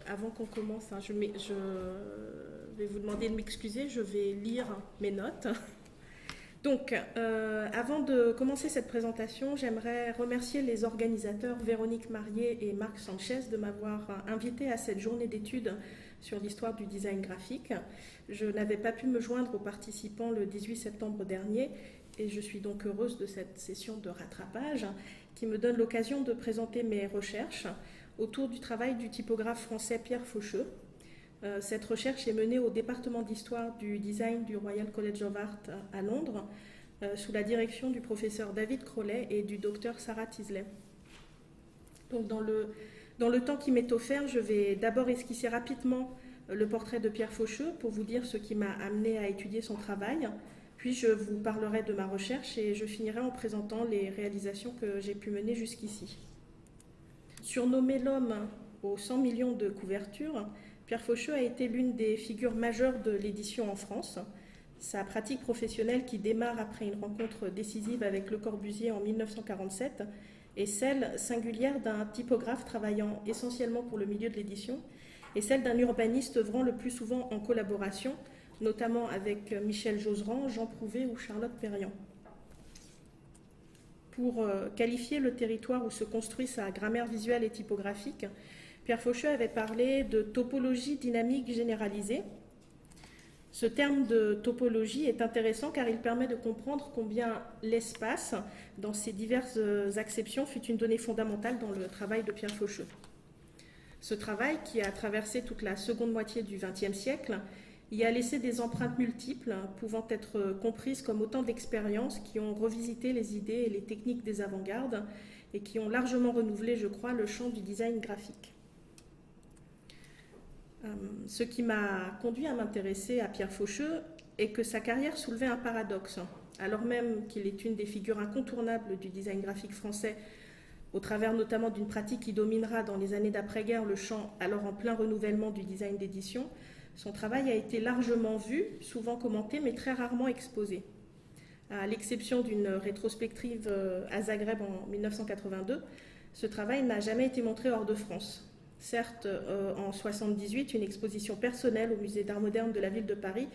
Avant qu'on commence, hein, je vais vous demander de m'excuser, je vais lire mes notes. Donc, avant de commencer cette présentation, j'aimerais remercier les organisateurs Véronique Marié et Marc Sanchez de m'avoir invité à cette journée d'études sur l'histoire du design graphique. Je n'avais pas pu me joindre aux participants le 18 septembre dernier et je suis donc heureuse de cette session de rattrapage qui me donne l'occasion de présenter mes recherches autour du travail du typographe français Pierre Faucheux. Cette recherche est menée au département d'histoire du design du Royal College of Art à Londres, sous la direction du professeur David Crowley et du docteur Sarah Tisley. Donc dans le temps qui m'est offert, je vais d'abord esquisser rapidement le portrait de Pierre Faucheux pour vous dire ce qui m'a amené à étudier son travail. Puis je vous parlerai de ma recherche et je finirai en présentant les réalisations que j'ai pu mener jusqu'ici. Surnommé l'homme aux 100 millions de couvertures, Pierre Faucheux a été l'une des figures majeures de l'édition en France. Sa pratique professionnelle, qui démarre après une rencontre décisive avec Le Corbusier en 1947, est celle singulière d'un typographe travaillant essentiellement pour le milieu de l'édition et celle d'un urbaniste œuvrant le plus souvent en collaboration, notamment avec Michel Josserand, Jean Prouvé ou Charlotte Perriand. Pour qualifier le territoire où se construit sa grammaire visuelle et typographique, Pierre Faucheux avait parlé de topologie dynamique généralisée. Ce terme de topologie est intéressant car il permet de comprendre combien l'espace, dans ses diverses acceptions, fut une donnée fondamentale dans le travail de Pierre Faucheux. Ce travail, qui a traversé toute la seconde moitié du XXe siècle, y a laissé des empreintes multiples, pouvant être comprises comme autant d'expériences qui ont revisité les idées et les techniques des avant-gardes et qui ont largement renouvelé, je crois, le champ du design graphique. Ce qui m'a conduit à m'intéresser à Pierre Faucheux est que sa carrière soulevait un paradoxe. Alors même qu'il est une des figures incontournables du design graphique français, au travers notamment d'une pratique qui dominera dans les années d'après-guerre le champ alors en plein renouvellement du design d'édition, son travail a été largement vu, souvent commenté, mais très rarement exposé. À l'exception d'une rétrospective à Zagreb en 1982, ce travail n'a jamais été montré hors de France. Certes, en 1978, une exposition personnelle au musée d'art moderne de la ville de Paris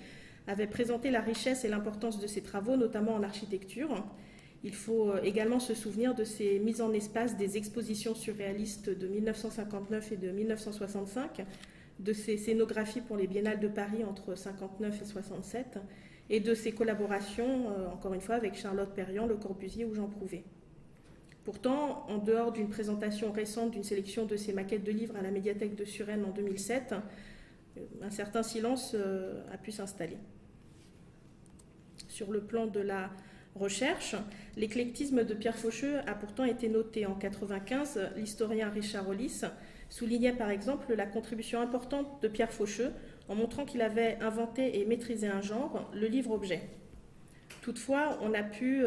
avait présenté la richesse et l'importance de ses travaux, notamment en architecture. Il faut également se souvenir de ces mises en espace des expositions surréalistes de 1959 et de 1965, de ses scénographies pour les biennales de Paris entre 1959 et 1967, et de ses collaborations, encore une fois, avec Charlotte Perriand, Le Corbusier ou Jean Prouvé. Pourtant, en dehors d'une présentation récente d'une sélection de ses maquettes de livres à la médiathèque de Suresnes en 2007, un certain silence a pu s'installer. Sur le plan de la recherche, l'éclectisme de Pierre Faucheux a pourtant été noté. En 1995, l'historien Richard Hollis soulignait par exemple la contribution importante de Pierre Faucheux en montrant qu'il avait inventé et maîtrisé un genre, le livre-objet. Toutefois, on a pu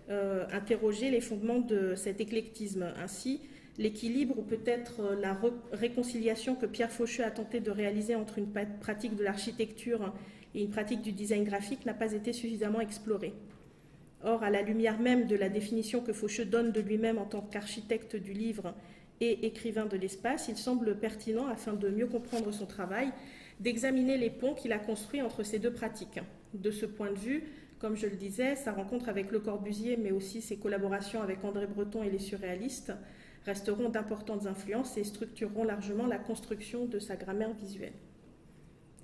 interroger les fondements de cet éclectisme. Ainsi, l'équilibre ou peut-être la réconciliation que Pierre Faucheux a tenté de réaliser entre une pratique de l'architecture et une pratique du design graphique n'a pas été suffisamment exploré. Or, à la lumière même de la définition que Faucheux donne de lui-même en tant qu'architecte du livre et écrivain de l'espace, il semble pertinent, afin de mieux comprendre son travail, d'examiner les ponts qu'il a construits entre ces deux pratiques. De ce point de vue, comme je le disais, sa rencontre avec Le Corbusier, mais aussi ses collaborations avec André Breton et les surréalistes, resteront d'importantes influences et structureront largement la construction de sa grammaire visuelle.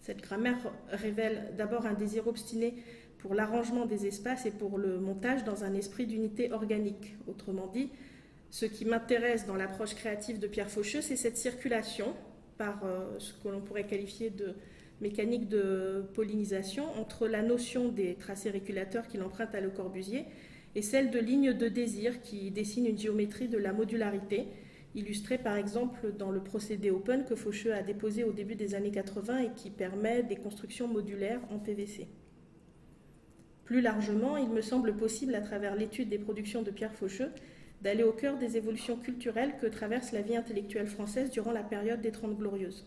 Cette grammaire révèle d'abord un désir obstiné pour l'arrangement des espaces et pour le montage dans un esprit d'unité organique. Autrement dit, ce qui m'intéresse dans l'approche créative de Pierre Faucheux, c'est cette circulation par ce que l'on pourrait qualifier de mécanique de pollinisation entre la notion des tracés régulateurs qu'il emprunte à Le Corbusier et celle de lignes de désir qui dessinent une géométrie de la modularité, illustrée par exemple dans le procédé Open que Faucheux a déposé au début des années 80 et qui permet des constructions modulaires en PVC. Plus largement, il me semble possible, à travers l'étude des productions de Pierre Faucheux, d'aller au cœur des évolutions culturelles que traverse la vie intellectuelle française durant la période des Trente Glorieuses.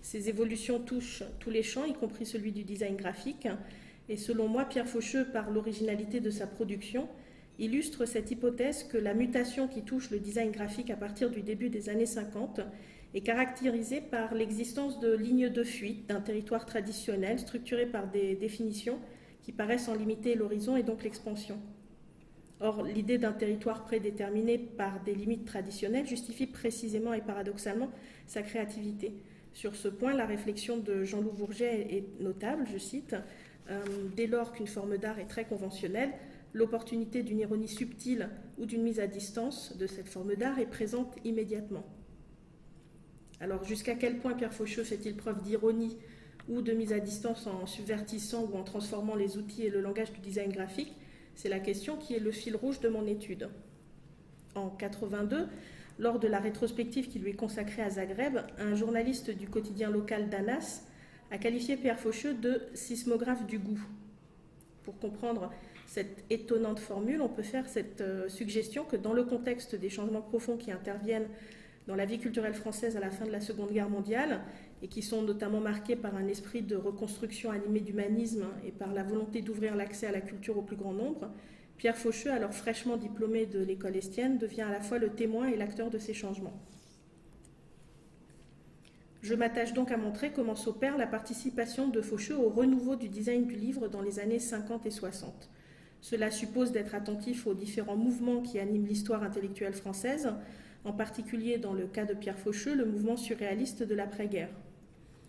Ces évolutions touchent tous les champs, y compris celui du design graphique, et selon moi, Pierre Faucheux, par l'originalité de sa production, illustre cette hypothèse que la mutation qui touche le design graphique à partir du début des années 50 est caractérisée par l'existence de lignes de fuite d'un territoire traditionnel structuré par des définitions qui paraissent en limiter l'horizon et donc l'expansion. Or, l'idée d'un territoire prédéterminé par des limites traditionnelles justifie précisément et paradoxalement sa créativité. Sur ce point, la réflexion de Jean-Loup Bourget est notable, je cite, « Dès lors qu'une forme d'art est très conventionnelle, l'opportunité d'une ironie subtile ou d'une mise à distance de cette forme d'art est présente immédiatement. » Alors, jusqu'à quel point Pierre Faucheux fait-il preuve d'ironie ou de mise à distance en subvertissant ou en transformant les outils et le langage du design graphique? C'est la question qui est le fil rouge de mon étude. En 1982, lors de la rétrospective qui lui est consacrée à Zagreb, un journaliste du quotidien local Danas a qualifié Pierre Faucheux de sismographe du goût. Pour comprendre cette étonnante formule, on peut faire cette suggestion que dans le contexte des changements profonds qui interviennent dans la vie culturelle française à la fin de la Seconde Guerre mondiale et qui sont notamment marqués par un esprit de reconstruction animé d'humanisme et par la volonté d'ouvrir l'accès à la culture au plus grand nombre, Pierre Faucheux, alors fraîchement diplômé de l'école Estienne, devient à la fois le témoin et l'acteur de ces changements. Je m'attache donc à montrer comment s'opère la participation de Faucheux au renouveau du design du livre dans les années 50 et 60. Cela suppose d'être attentif aux différents mouvements qui animent l'histoire intellectuelle française, en particulier dans le cas de Pierre Faucheux, le mouvement surréaliste de l'après-guerre.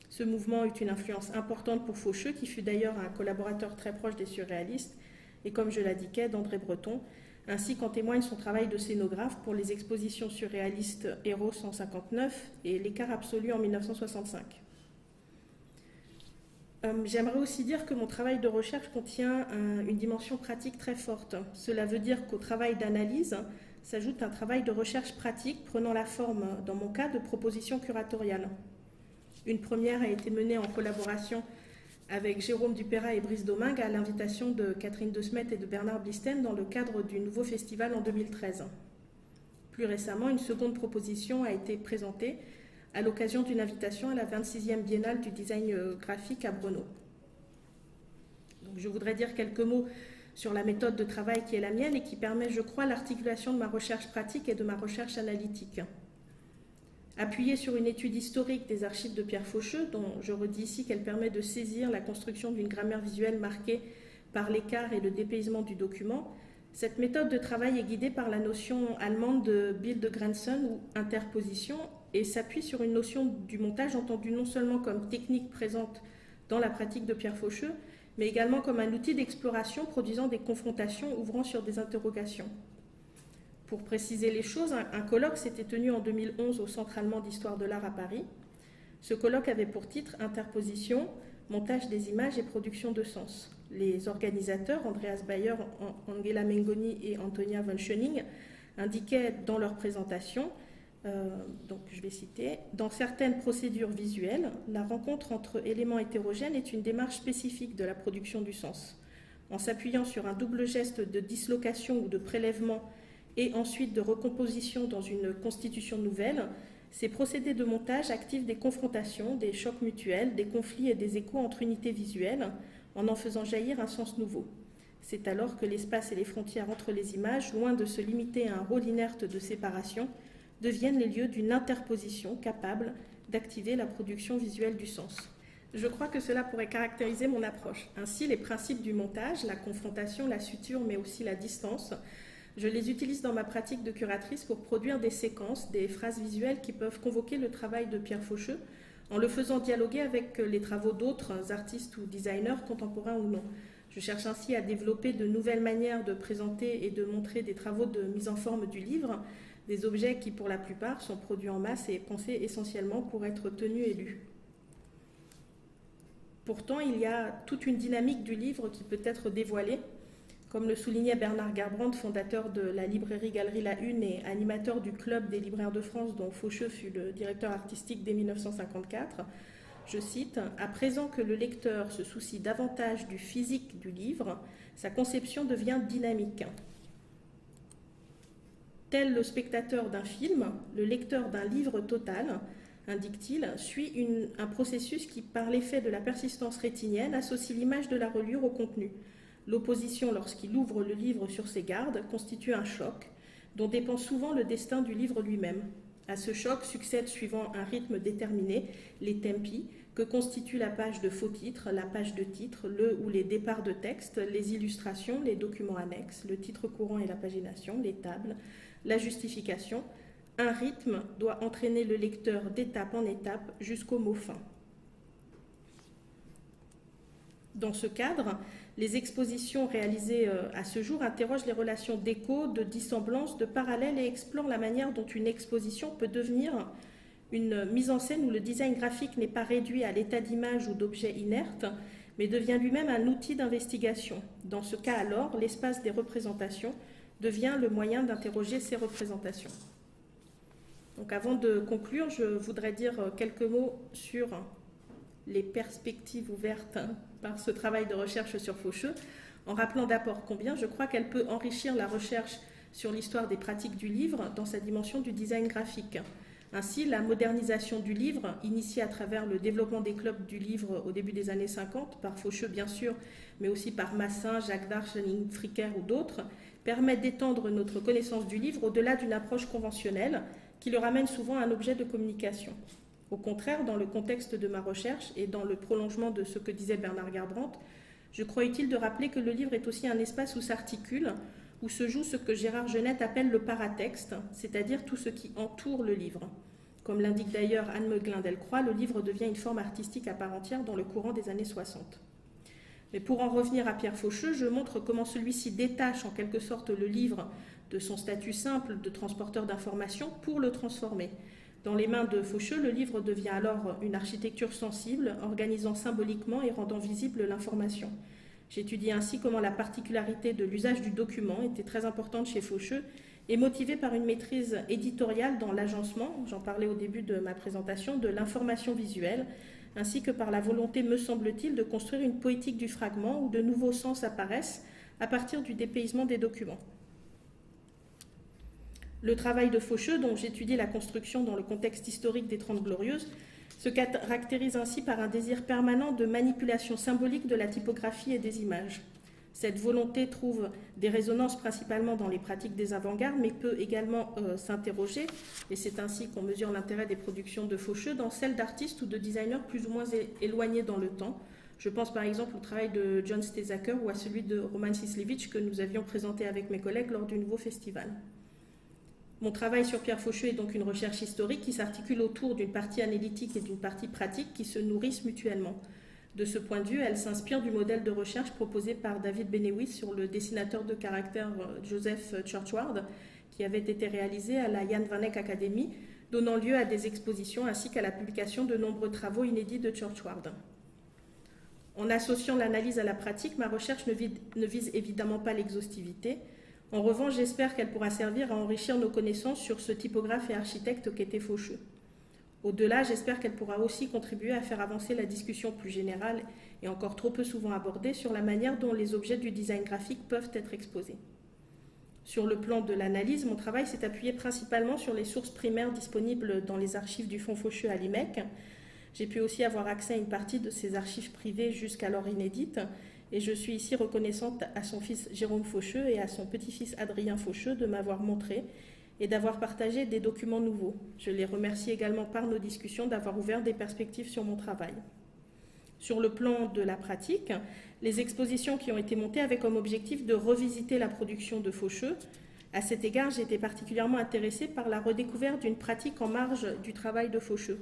Ce mouvement eut une influence importante pour Faucheux, qui fut d'ailleurs un collaborateur très proche des surréalistes, et comme je l'indiquais, d'André Breton, ainsi qu'en témoigne son travail de scénographe pour les expositions surréalistes Eros en 1959 et L'écart absolu en 1965. J'aimerais aussi dire que mon travail de recherche contient une dimension pratique très forte. Cela veut dire qu'au travail d'analyse s'ajoute un travail de recherche pratique prenant la forme, dans mon cas, de propositions curatoriales. Une première a été menée en collaboration avec Jérôme Dupérat et Brice Domingue à l'invitation de Catherine De Smet et de Bernard Blisten dans le cadre du nouveau festival en 2013. Plus récemment, une seconde proposition a été présentée à l'occasion d'une invitation à la 26e Biennale du design graphique à Brno. Donc, je voudrais dire quelques mots sur la méthode de travail qui est la mienne et qui permet, je crois, l'articulation de ma recherche pratique et de ma recherche analytique. Appuyée sur une étude historique des archives de Pierre Faucheux, dont je redis ici qu'elle permet de saisir la construction d'une grammaire visuelle marquée par l'écart et le dépaysement du document, cette méthode de travail est guidée par la notion allemande de Bildgrenzen ou interposition et s'appuie sur une notion du montage entendue non seulement comme technique présente dans la pratique de Pierre Faucheux, mais également comme un outil d'exploration produisant des confrontations ouvrant sur des interrogations. Pour préciser les choses, un colloque s'était tenu en 2011 au Centre allemand d'histoire de l'art à Paris. Ce colloque avait pour titre « Interposition, montage des images et production de sens ». Les organisateurs, Andreas Bayer, Angela Mengoni et Antonia von Schöning, indiquaient dans leur présentation, donc je vais citer, « Dans certaines procédures visuelles, la rencontre entre éléments hétérogènes est une démarche spécifique de la production du sens. En s'appuyant sur un double geste de dislocation ou de prélèvement et ensuite de recomposition dans une constitution nouvelle, ces procédés de montage activent des confrontations, des chocs mutuels, des conflits et des échos entre unités visuelles, en faisant jaillir un sens nouveau. C'est alors que l'espace et les frontières entre les images, loin de se limiter à un rôle inerte de séparation, deviennent les lieux d'une interposition capable d'activer la production visuelle du sens. Je crois que cela pourrait caractériser mon approche. Ainsi, les principes du montage, la confrontation, la suture, mais aussi la distance, je les utilise dans ma pratique de curatrice pour produire des séquences, des phrases visuelles qui peuvent convoquer le travail de Pierre Faucheux en le faisant dialoguer avec les travaux d'autres artistes ou designers, contemporains ou non. Je cherche ainsi à développer de nouvelles manières de présenter et de montrer des travaux de mise en forme du livre, des objets qui, pour la plupart, sont produits en masse et pensés essentiellement pour être tenus et lus. Pourtant, il y a toute une dynamique du livre qui peut être dévoilée. Comme le soulignait Bernard Gerbrandt, fondateur de la librairie Galerie La Une et animateur du Club des libraires de France, dont Faucheux fut le directeur artistique dès 1954, je cite, « À présent que le lecteur se soucie davantage du physique du livre, sa conception devient dynamique. Tel le spectateur d'un film, le lecteur d'un livre total, indique-t-il, suit un processus qui, par l'effet de la persistance rétinienne, associe l'image de la reliure au contenu. L'opposition, lorsqu'il ouvre le livre sur ses gardes, constitue un choc, dont dépend souvent le destin du livre lui-même. À ce choc succèdent, suivant un rythme déterminé, les tempi, que constituent la page de faux titre, la page de titre, le ou les départs de texte, les illustrations, les documents annexes, le titre courant et la pagination, les tables, la justification. Un rythme doit entraîner le lecteur d'étape en étape jusqu'au mot fin. Dans ce cadre, les expositions réalisées à ce jour interrogent les relations d'écho, de dissemblance, de parallèle et explorent la manière dont une exposition peut devenir une mise en scène où le design graphique n'est pas réduit à l'état d'image ou d'objet inerte, mais devient lui-même un outil d'investigation. Dans ce cas alors, l'espace des représentations devient le moyen d'interroger ces représentations. Donc avant de conclure, je voudrais dire quelques mots sur les perspectives ouvertes par ce travail de recherche sur Faucheux, en rappelant d'abord combien je crois qu'elle peut enrichir la recherche sur l'histoire des pratiques du livre dans sa dimension du design graphique. Ainsi, la modernisation du livre, initiée à travers le développement des clubs du livre au début des années 50, par Faucheux bien sûr, mais aussi par Massin, Jacques Darche, Janine Fricker ou d'autres, permet d'étendre notre connaissance du livre au-delà d'une approche conventionnelle qui le ramène souvent à un objet de communication. Au contraire, dans le contexte de ma recherche et dans le prolongement de ce que disait Bernard Garbrandt, je crois utile de rappeler que le livre est aussi un espace où s'articule, où se joue ce que Gérard Genette appelle le paratexte, c'est-à-dire tout ce qui entoure le livre. Comme l'indique d'ailleurs Anne Meuglin-Delcroix, le livre devient une forme artistique à part entière dans le courant des années 60. Mais pour en revenir à Pierre Faucheux, je montre comment celui-ci détache en quelque sorte le livre de son statut simple de transporteur d'informations pour le transformer. Dans les mains de Faucheux, le livre devient alors une architecture sensible, organisant symboliquement et rendant visible l'information. J'étudie ainsi comment la particularité de l'usage du document était très importante chez Faucheux et motivée par une maîtrise éditoriale dans l'agencement, j'en parlais au début de ma présentation, de l'information visuelle, ainsi que par la volonté, me semble-t-il, de construire une poétique du fragment où de nouveaux sens apparaissent à partir du dépaysement des documents. Le travail de Faucheux, dont j'étudie la construction dans le contexte historique des Trente Glorieuses, se caractérise ainsi par un désir permanent de manipulation symbolique de la typographie et des images. Cette volonté trouve des résonances principalement dans les pratiques des avant-gardes, mais peut également s'interroger, et c'est ainsi qu'on mesure l'intérêt des productions de Faucheux, dans celles d'artistes ou de designers plus ou moins éloignés dans le temps. Je pense par exemple au travail de John Stezaker ou à celui de Roman Sislevich que nous avions présenté avec mes collègues lors du nouveau festival. Mon travail sur Pierre Faucheux est donc une recherche historique qui s'articule autour d'une partie analytique et d'une partie pratique qui se nourrissent mutuellement. De ce point de vue, elle s'inspire du modèle de recherche proposé par David Benewis sur le dessinateur de caractères Joseph Churchward, qui avait été réalisé à la Jan van Eyck Academy, donnant lieu à des expositions ainsi qu'à la publication de nombreux travaux inédits de Churchward. En associant l'analyse à la pratique, ma recherche ne vise évidemment pas l'exhaustivité. En revanche, j'espère qu'elle pourra servir à enrichir nos connaissances sur ce typographe et architecte qu'était Faucheux. Au-delà, j'espère qu'elle pourra aussi contribuer à faire avancer la discussion plus générale et encore trop peu souvent abordée sur la manière dont les objets du design graphique peuvent être exposés. Sur le plan de l'analyse, mon travail s'est appuyé principalement sur les sources primaires disponibles dans les archives du Fonds Faucheux à l'IMEC. J'ai pu aussi avoir accès à une partie de ces archives privées jusqu'alors inédites, et je suis ici reconnaissante à son fils Jérôme Faucheux et à son petit-fils Adrien Faucheux de m'avoir montré et d'avoir partagé des documents nouveaux. Je les remercie également par nos discussions d'avoir ouvert des perspectives sur mon travail. Sur le plan de la pratique, les expositions qui ont été montées avaient comme objectif de revisiter la production de Faucheux. À cet égard, j'ai été particulièrement intéressée par la redécouverte d'une pratique en marge du travail de Faucheux.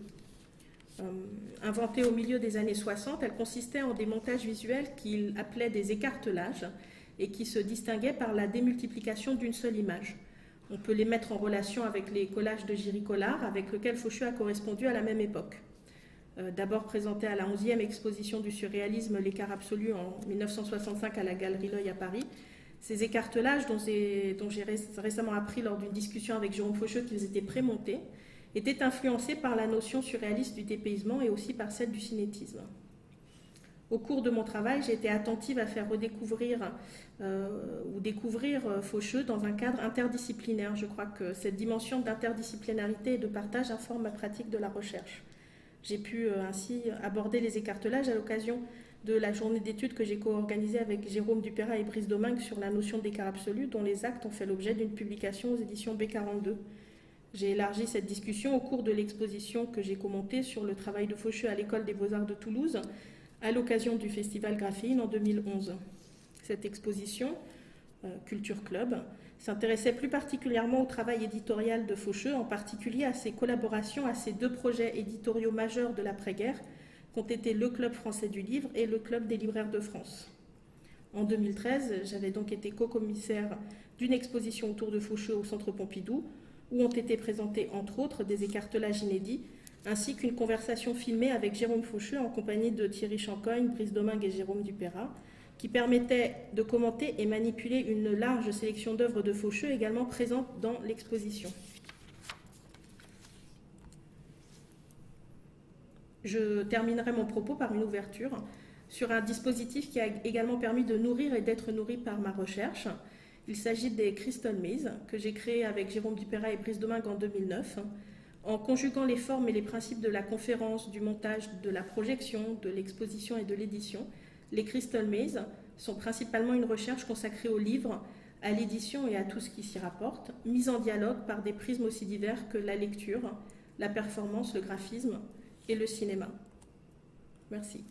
Inventée au milieu des années 60, elle consistait en des montages visuels qu'il appelait des écartelages et qui se distinguaient par la démultiplication d'une seule image. On peut les mettre en relation avec les collages de Jiří Kollár, avec lesquels Faucheux a correspondu à la même époque. D'abord présenté à la 11e exposition du surréalisme L'écart absolu en 1965 à la Galerie L'Œil à Paris, ces écartelages, dont j'ai récemment appris lors d'une discussion avec Jérôme Faucheux qu'ils étaient prémontés, étaient influencés par la notion surréaliste du dépaysement et aussi par celle du cinétisme. Au cours de mon travail, j'ai été attentive à faire redécouvrir ou découvrir Faucheux dans un cadre interdisciplinaire. Je crois que cette dimension d'interdisciplinarité et de partage informe ma pratique de la recherche. J'ai pu ainsi aborder les écartelages à l'occasion de la journée d'études que j'ai co-organisée avec Jérôme Dupérat et Brice Domingue sur la notion d'écart absolu, dont les actes ont fait l'objet d'une publication aux éditions B42. J'ai élargi cette discussion au cours de l'exposition que j'ai commentée sur le travail de Faucheux à l'École des Beaux-Arts de Toulouse à l'occasion du Festival Graphine en 2011. Cette exposition, Culture Club, s'intéressait plus particulièrement au travail éditorial de Faucheux, en particulier à ses collaborations à ses deux projets éditoriaux majeurs de l'après-guerre, qu'ont été le Club français du livre et le Club des libraires de France. En 2013, j'avais donc été co-commissaire d'une exposition autour de Faucheux au Centre Pompidou, où ont été présentés entre autres des écartelages inédits, ainsi qu'une conversation filmée avec Jérôme Faucheux en compagnie de Thierry Chancogne, Brice Domingue et Jérôme Dupeyrat, qui permettait de commenter et manipuler une large sélection d'œuvres de Faucheux également présentes dans l'exposition. Je terminerai mon propos par une ouverture sur un dispositif qui a également permis de nourrir et d'être nourri par ma recherche. Il s'agit des Crystal Maze, que j'ai créé avec Jérôme Dupeyrat et Brice Domingue en 2009, en conjuguant les formes et les principes de la conférence, du montage, de la projection, de l'exposition et de l'édition. Les Crystal Maze sont principalement une recherche consacrée au livre, à l'édition et à tout ce qui s'y rapporte, mise en dialogue par des prismes aussi divers que la lecture, la performance, le graphisme et le cinéma. Merci.